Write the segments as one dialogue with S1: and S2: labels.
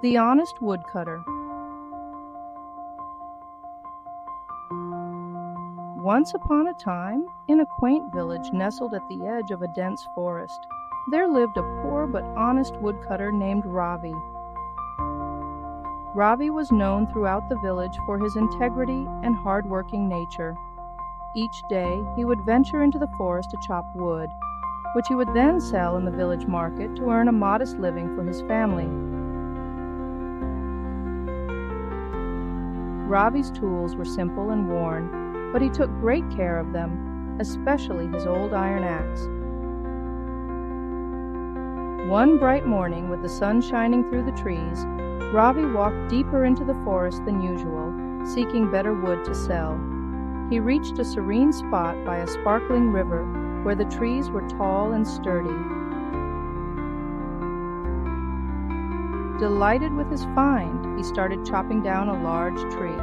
S1: The Honest Woodcutter. Once upon a time, in a quaint village nestled at the edge of a dense forest, there lived a poor but honest woodcutter named Ravi. Ravi was known throughout the village for his integrity and hard-working nature. Each day, he would venture into the forest to chop wood, which he would then sell in the village market to earn a modest living for his family. Ravi's tools were simple and worn, but he took great care of them, especially his old iron axe. One bright morning, with the sun shining through the trees, Ravi walked deeper into the forest than usual, seeking better wood to sell. He reached a serene spot by a sparkling river where the trees were tall and sturdy. Delighted with his find, he started chopping down a large tree.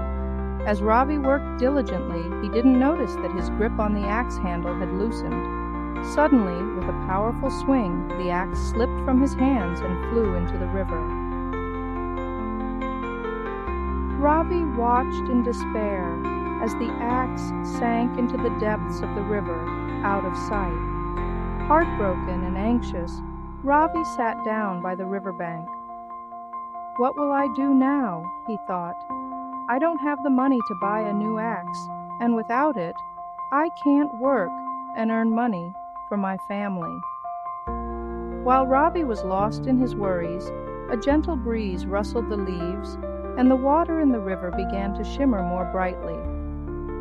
S1: As Ravi worked diligently, he didn't notice that his grip on the axe handle had loosened. Suddenly, with a powerful swing, the axe slipped from his hands and flew into the river. Ravi watched in despair as the axe sank into the depths of the river, out of sight. Heartbroken and anxious, Ravi sat down by the riverbank. "What will I do now?" he thought. "I don't have the money to buy a new axe, and without it, I can't work and earn money for my family." While Ravi was lost in his worries, a gentle breeze rustled the leaves, and the water in the river began to shimmer more brightly.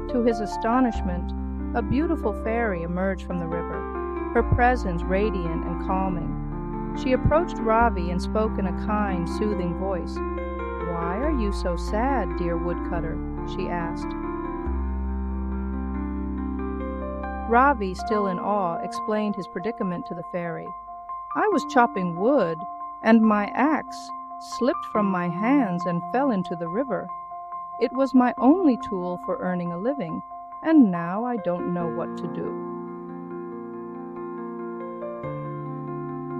S1: To his astonishment, a beautiful fairy emerged from the river, her presence radiant and calming. She approached Ravi and spoke in a kind, soothing voice. "Why are you so sad, dear woodcutter?" she asked. Ravi, still in awe, explained his predicament to the fairy. "I was chopping wood, and my axe slipped from my hands and fell into the river. It was my only tool for earning a living, and now I don't know what to do."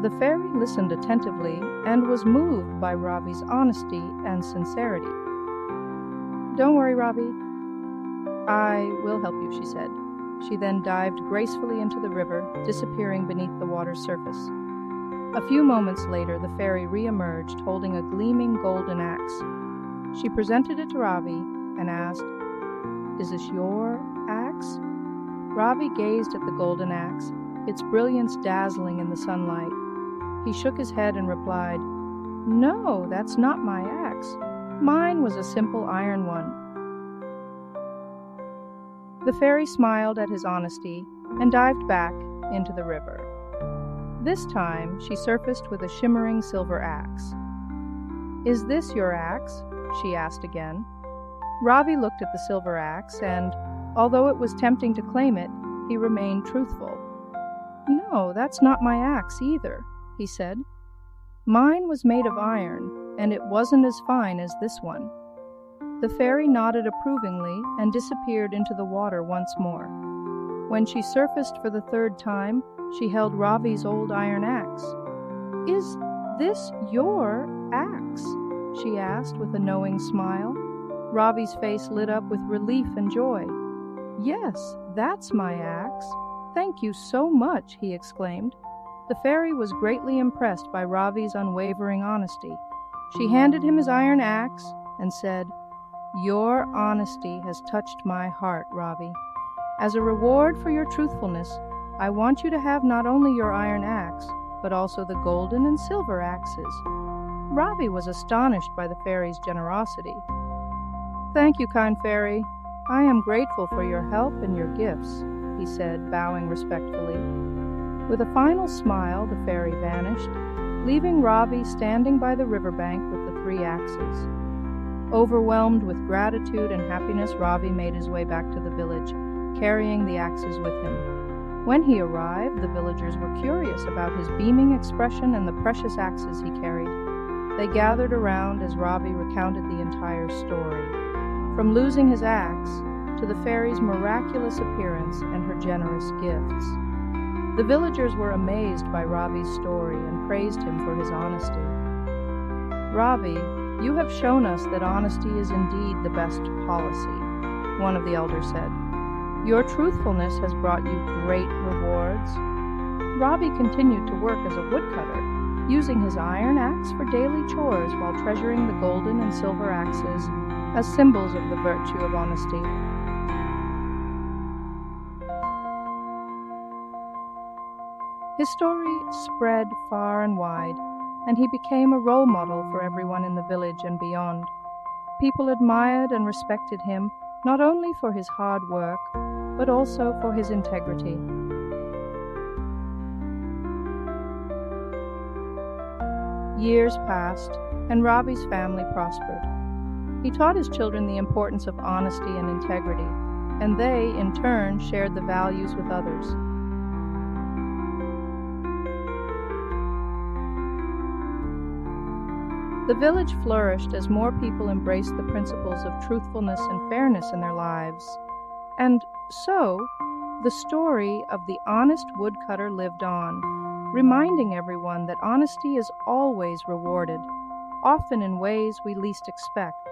S1: The fairy listened attentively and was moved by Ravi's honesty and sincerity. "Don't worry, Ravi. I will help you," she said. She then dived gracefully into the river, disappearing beneath the water's surface. A few moments later, the fairy re-emerged, holding a gleaming golden axe. She presented it to Ravi and asked, "Is this your axe?" Ravi gazed at the golden axe, its brilliance dazzling in the sunlight. He shook his head and replied, "No, that's not my axe. Mine was a simple iron one." The fairy smiled at his honesty and dived back into the river. This time, she surfaced with a shimmering silver axe. "Is this your axe?" she asked again. Ravi looked at the silver axe, and, although it was tempting to claim it, he remained truthful. "No, that's not my axe either," he said. "Mine was made of iron, and it wasn't as fine as this one." The fairy nodded approvingly and disappeared into the water once more. When she surfaced for the third time, she held Ravi's old iron axe. "Is this your axe?" she asked with a knowing smile. Ravi's face lit up with relief and joy. "Yes, that's my axe. Thank you so much," he exclaimed. The fairy was greatly impressed by Ravi's unwavering honesty. She handed him his iron axe and said, "Your honesty has touched my heart, Ravi. As a reward for your truthfulness, I want you to have not only your iron axe, but also the golden and silver axes." Ravi was astonished by the fairy's generosity. "Thank you, kind fairy. I am grateful for your help and your gifts," he said, bowing respectfully. With a final smile, the fairy vanished, leaving Ravi standing by the riverbank with the 3 axes. Overwhelmed with gratitude and happiness, Ravi made his way back to the village, carrying the axes with him. When he arrived, the villagers were curious about his beaming expression and the precious axes he carried. They gathered around as Ravi recounted the entire story, from losing his axe to the fairy's miraculous appearance and her generous gifts. The villagers were amazed by Ravi's story and praised him for his honesty. Ravi, you have shown us that honesty is indeed the best policy, one of the elders said. Your truthfulness has brought you great rewards. Ravi continued to work as a woodcutter, using his iron axe for daily chores while treasuring the golden and silver axes as symbols of the virtue of honesty. His story spread far and wide, and he became a role model for everyone in the village and beyond. People admired and respected him not only for his hard work, but also for his integrity. Years passed, and Ravi's family prospered. He taught his children the importance of honesty and integrity, and they, in turn, shared the values with others. The village flourished as more people embraced the principles of truthfulness and fairness in their lives. And so, the story of the honest woodcutter lived on, reminding everyone that honesty is always rewarded, often in ways we least expect.